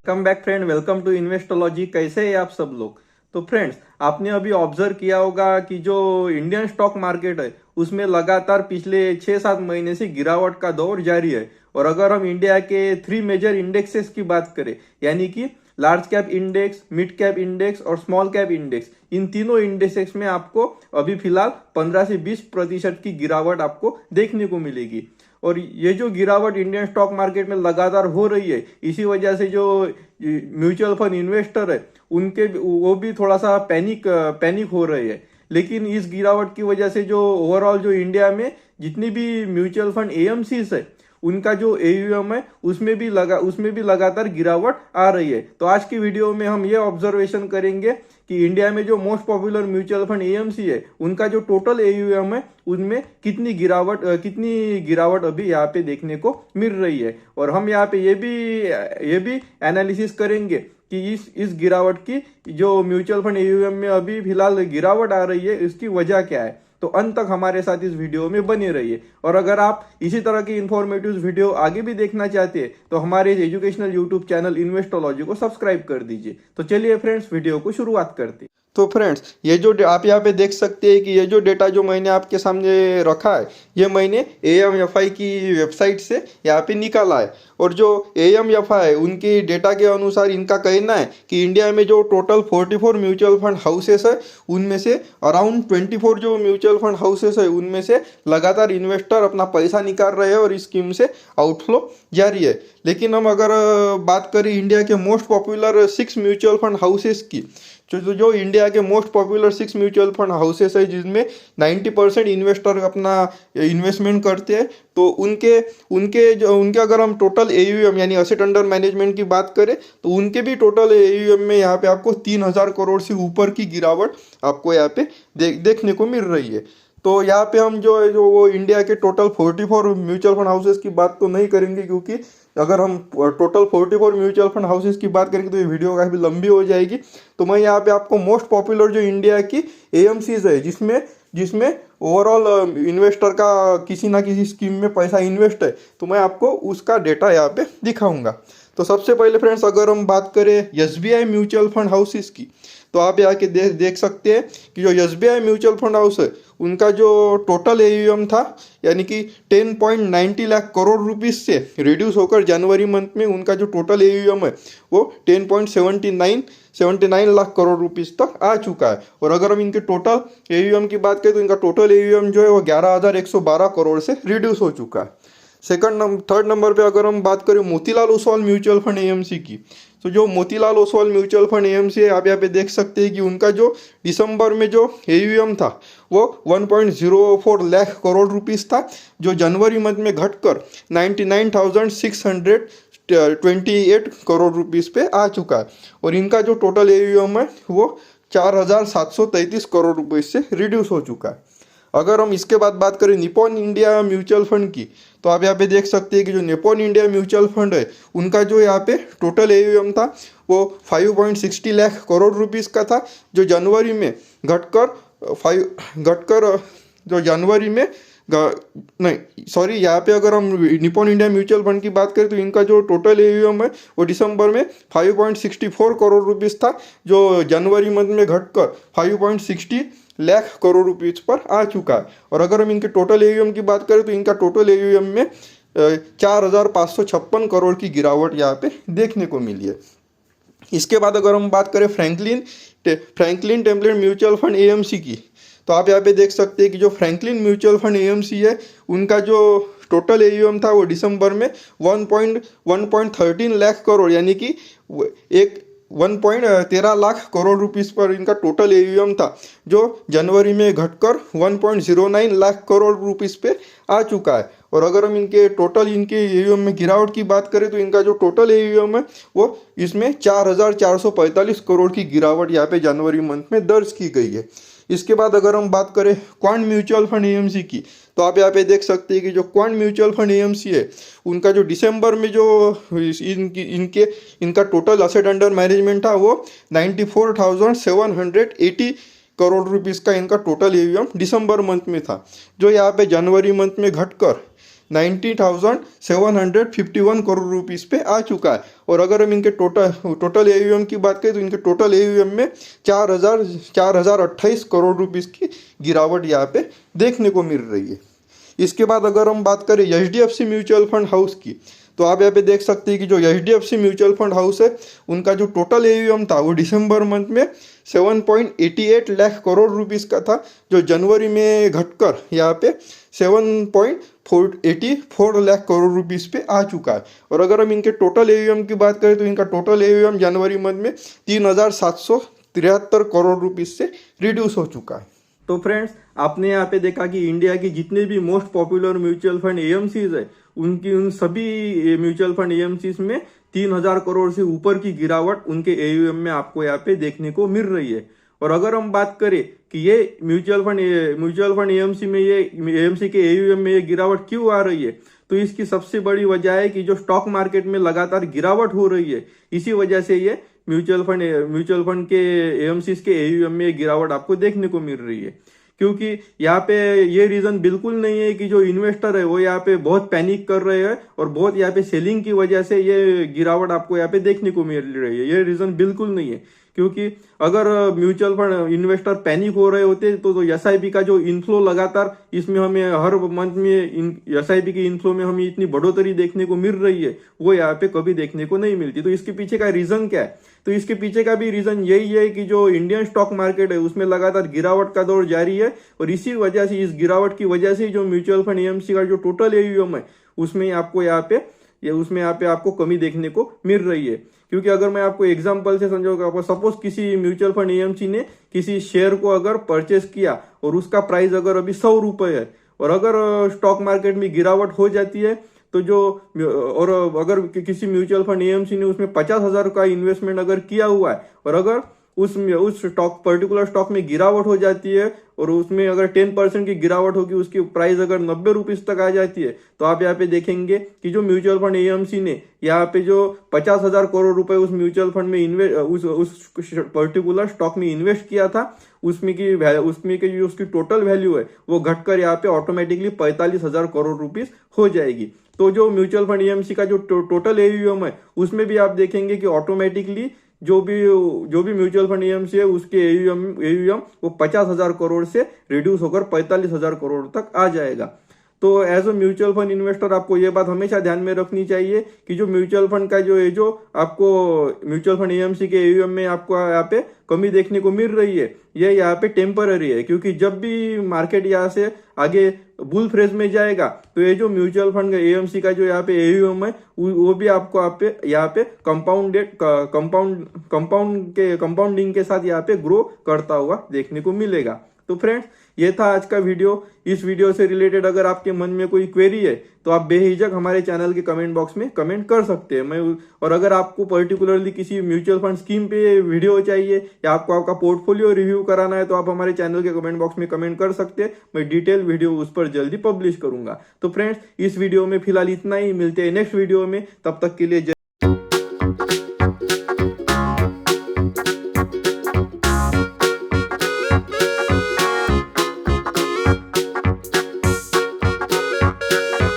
Come back friend, welcome to Investology. कैसे हैं आप सब लोग। तो फ्रेंड्स, आपने अभी ऑब्जर्व किया होगा कि जो इंडियन स्टॉक मार्केट है उसमें लगातार पिछले 6-7 महीने से गिरावट का दौर जारी है। और अगर हम इंडिया के 3 मेजर इंडेक्सेस की बात करें, यानी कि large cap index, mid cap index और स्मॉल कैप इंडेक्स, इन तीनों इंडेक्सेस में आपको अभी फिलहाल 15 से 20% की गिरावट आपको देखने को मिलेगी। और ये जो गिरावट इंडियन स्टॉक मार्केट में लगातार हो रही है, इसी वजह से जो म्यूचुअल फंड इन्वेस्टर है उनके वो भी थोड़ा सा पैनिक हो रहे हैं। लेकिन इस गिरावट की वजह से जो ओवरऑल जो इंडिया में जितनी भी म्यूचुअल फंड एएमसीज है उनका जो एयूएम है उसमें भी लगातार गिरावट आ रही है। तो आज की वीडियो में हम ये ऑब्जर्वेशन करेंगे कि इंडिया में जो most popular mutual fund AMC है उनका जो टोटल एयूएम है उनमें कितनी गिरावट अभी यहाँ पे देखने को मिल रही है। और हम यहाँ पे ये भी एनालिसिस करेंगे कि इस गिरावट की जो म्यूचुअल फंड एयूएम में अभी फिलहाल गिरावट आ रही है इसकी वजह क्या है। तो अंत तक हमारे साथ इस वीडियो में बने रहिए। और अगर आप इसी तरह की इंफॉर्मेटिव वीडियो आगे भी देखना चाहते हैं तो हमारे इस एजुकेशनल यूट्यूब चैनल इन्वेस्टोलॉजी को सब्सक्राइब कर दीजिए। तो चलिए फ्रेंड्स, वीडियो को शुरुआत करते हैं। तो फ्रेंड्स, ये जो आप यहाँ पे देख सकते हैं कि ये जो डेटा जो मैंने आपके सामने रखा है ये मैंने AMFI की वेबसाइट से यहाँ पे निकाला है। और जो AMFI उनकी डेटा के अनुसार इनका कहना है कि इंडिया में जो टोटल 44 म्यूचुअल फंड हाउसेस है उनमें से अराउंड 24 जो म्यूचुअल फंड हाउसेस है उनमें से लगातार इन्वेस्टर अपना पैसा निकाल रहे हैं और इस स्कीम से आउटफ्लो जारी है। लेकिन हम अगर बात करें इंडिया के most popular 6 mutual fund houses की, जो इंडिया के most popular 6 mutual fund houses है जिसमें 90% इन्वेस्टर अपना इन्वेस्टमेंट करते हैं, तो उनके अगर हम टोटल एयूएम यानी असेट अंडर मैनेजमेंट की बात करें तो उनके भी टोटल एयूएम में यहाँ पे आपको 3000 करोड़ से ऊपर की गिरावट आपको यहाँ पे देखने को मिल रही है। तो यहाँ पे हम जो वो इंडिया के टोटल 44 म्यूचुअल फंड हाउसेस की बात तो नहीं करेंगे, क्योंकि अगर हम टोटल 44 म्यूचुअल फंड हाउसेस की बात करेंगे तो ये वीडियो काफ़ी लंबी हो जाएगी। तो मैं यहाँ पे आपको मोस्ट पॉपुलर जो इंडिया की एएमसीज है जिसमें ओवरऑल इन्वेस्टर का किसी ना किसी स्कीम में पैसा इन्वेस्ट है, तो मैं आपको उसका डेटा यहाँ पे दिखाऊंगा। तो सबसे पहले फ्रेंड्स, अगर हम बात करें SBI म्यूचुअल फंड हाउसेस की, तो आप यहाँ के देख सकते हैं कि जो SBI म्यूचुअल फंड हाउस है उनका जो टोटल एयूएम था यानी कि 10.90 लाख करोड़ रुपीस से रिड्यूस होकर जनवरी मंथ में उनका जो टोटल एयूएम है वो 10.79 लाख करोड़ रुपीस तक आ चुका है। और अगर हम इनके टोटल एयूएम की बात करें तो इनका टोटल एयूएम जो है वो 11,112 करोड़ से रिड्यूस हो चुका है। थर्ड नंबर पे अगर हम बात करें Motilal Oswal mutual fund AMC की, तो जो Motilal Oswal mutual fund AMC है आप यहाँ पे देख सकते हैं कि उनका जो दिसंबर में जो एयूएम था वो 1.04 लाख करोड़ रुपीस था, जो जनवरी मंथ में घटकर 99,628 करोड़ रुपीस पे आ चुका है। और इनका जो टोटल एयूएम है वो 4,733 करोड़ रुपीस से रिड्यूस हो चुका है। अगर हम इसके बाद बात करें निप्पॉन इंडिया म्यूचुअल फंड की, तो आप यहाँ पे देख सकते हैं कि जो निप्पॉन इंडिया म्यूचुअल फंड है उनका जो यहाँ पे टोटल एयूएम था वो 5.60 लाख करोड़ रुपीस का था, जो जनवरी में यहाँ पे अगर हम निप्पॉन इंडिया म्यूचुअल फंड की बात करें तो इनका जो टोटल एयूएम है वो दिसंबर में 5.64 करोड़ रुपीस था, जो जनवरी मंथ में घटकर 5.60 लाख करोड़ रुपीस पर आ चुका है। और अगर हम इनके टोटल एयूएम की बात करें तो इनका टोटल एयूएम में 4,556 करोड़ की गिरावट यहाँ पे देखने को मिली है। इसके बाद अगर हम बात करें Franklin template mutual fund AMC की, तो आप यहाँ पे देख सकते हैं कि जो फ्रैंकलिन म्यूचुअल फंड एएमसी है उनका जो टोटल एयूएम था वो दिसंबर में 1.13 लाख करोड़ यानी कि 1.13 लाख करोड़ रुपीस पर इनका टोटल एयूएम था, जो जनवरी में घटकर 1.09 लाख करोड़ रुपीस पे आ चुका है। और अगर हम इनके एयूएम में गिरावट की बात करें तो इनका जो टोटल एयूएम है वो इसमें 4,445 करोड़ की गिरावट यहाँ पे जनवरी मंथ में दर्ज की गई है। इसके बाद अगर हम बात करें क्वांट म्यूचुअल फंड एएमसी की, तो आप यहाँ पे देख सकते हैं कि जो क्वांट म्यूचुअल फंड एएमसी है उनका जो दिसंबर में जो इनका टोटल असेट अंडर मैनेजमेंट था वो 94,780 करोड़ रुपीस का इनका टोटल एयूएम दिसंबर मंथ में था, जो यहाँ पे जनवरी मंथ में घटकर 90,751 करोड़ रुपीस पे आ चुका है। और अगर हम इनके टोटल AUM की बात करें तो इनके टोटल AUM में 4,028 करोड़ रुपीस की गिरावट यहाँ पे देखने को मिल रही है। इसके बाद अगर हम बात करें HDFC म्यूचुअल फंड हाउस की, तो आप यहाँ पे देख सकते हैं कि जो HDFC म्यूचुअल फंड हाउस है उनका जो टोटल AUM था वो दिसंबर मंथ में 7.88 लाख करोड़ रुपीस का था, जो जनवरी में घटकर यहाँ पे 7.84 लाख करोड़ रुपीस पे आ चुका है। और अगर हम इनके टोटल AUM की बात करें तो इनका टोटल AUM जनवरी मंथ में 3,773 करोड़ रुपीस से रिड्यूस हो चुका है। तो फ्रेंड्स, आपने यहाँ पे देखा कि इंडिया की जितने भी most popular mutual fund AMCs है उन सभी म्यूचुअल फंड AMCs में 3,000 करोड़ से ऊपर की गिरावट उनके AUM में आपको यहाँ पे देखने को मिल रही है। और अगर हम बात करें कि ये म्यूचुअल फंड AMC में ये AMC के AUM में ये गिरावट क्यों आ रही है, तो इसकी सबसे बड़ी वजह है कि जो स्टॉक मार्केट में लगातार गिरावट हो रही है, इसी वजह से ये म्यूचुअल फंड के AMCs के AUM में गिरावट आपको देखने को मिल रही है। क्योंकि यहाँ पे ये रीजन बिल्कुल नहीं है कि जो इन्वेस्टर है वो यहाँ पे बहुत पैनिक कर रहे हैं और बहुत यहाँ पे सेलिंग की वजह से ये गिरावट आपको यहाँ पे देखने को मिल रही है। ये रीजन बिल्कुल नहीं है, क्योंकि अगर म्यूचुअल फंड इन्वेस्टर पैनिक हो रहे होते तो SIP का जो इनफ्लो लगातार इसमें हमें हर मंथ में SIP की इनफ्लो में हमें इतनी बढ़ोतरी देखने को मिल रही है, वो यहाँ पे कभी देखने को नहीं मिलती। तो इसके पीछे का रीजन क्या है? तो इसके पीछे का भी रीजन यही है कि जो इंडियन स्टॉक मार्केट है उसमें लगातार गिरावट का दौर जारी है और इसी वजह से, इस गिरावट की वजह से जो म्यूचुअल फंड AMC का जो टोटल AUM है उसमें आपको यहाँ पे आपको कमी देखने को मिल रही है। क्योंकि अगर मैं आपको एग्जांपल से समझाऊंगा, सपोज किसी म्यूचुअल फंड AMC ने किसी शेयर को अगर परचेस किया और उसका प्राइस अगर अभी 100 रुपये है और अगर स्टॉक मार्केट में गिरावट हो जाती है तो अगर किसी म्यूचुअल फंड AMC ने उसमें 50,000 का इन्वेस्टमेंट अगर किया हुआ है और अगर उस पर्टिकुलर स्टॉक में गिरावट हो जाती है और उसमें अगर 10% की गिरावट होगी, उसकी प्राइस अगर 90 रुपीज तक आ जाती है, तो आप यहाँ पे देखेंगे कि जो म्यूचुअल फंड AMC ने यहाँ पे जो 50,000 करोड़ रुपए उस म्यूचुअल फंड में उस पर्टिकुलर स्टॉक में इन्वेस्ट किया था, उसमें की जो उसकी टोटल वैल्यू है वो घटकर यहाँ पे ऑटोमेटिकली 45,000 करोड़ रुपीज हो जाएगी। तो जो म्यूचुअल फंड AMC का जो टोटल AUM है उसमें भी आप देखेंगे कि ऑटोमेटिकली जो भी म्यूचुअल फंड AMC है उसके AUM वो 50,000 करोड़ से रिड्यूस होकर 45,000 करोड़ तक आ जाएगा। तो as a mutual fund investor आपको ये बात हमेशा ध्यान में रखनी चाहिए कि जो म्यूचुअल फंड का जो आपको म्यूचुअल फंड AMC के AUM में आपको यहाँ पे कमी देखने को मिल रही है, ये यहाँ पे टेम्पररी है। क्योंकि जब भी मार्केट यहाँ से आगे बुल फेज में जाएगा तो ये जो म्यूचुअल फंड AMC का जो यहाँ पे AUM है वो भी आपको यहाँ पे कंपाउंडिंग के साथ यहाँ पे ग्रो करता हुआ देखने को मिलेगा। तो फ्रेंड्स, ये था आज का वीडियो। इस वीडियो से रिलेटेड अगर आपके मन में कोई क्वेरी है तो आप बेहिचक हमारे चैनल के कमेंट बॉक्स में कमेंट कर सकते हैं। और अगर आपको पर्टिकुलरली किसी म्यूचुअल फंड स्कीम पे वीडियो चाहिए या आपको आपका पोर्टफोलियो रिव्यू कराना है तो आप हमारे चैनल के कमेंट बॉक्स में कमेंट कर सकते हैं। मैं डिटेल वीडियो उस पर जल्दी पब्लिश करूंगा। तो फ्रेंड्स, इस वीडियो में फिलहाल इतना ही, मिलते हैं नेक्स्ट वीडियो में। तब तक के लिए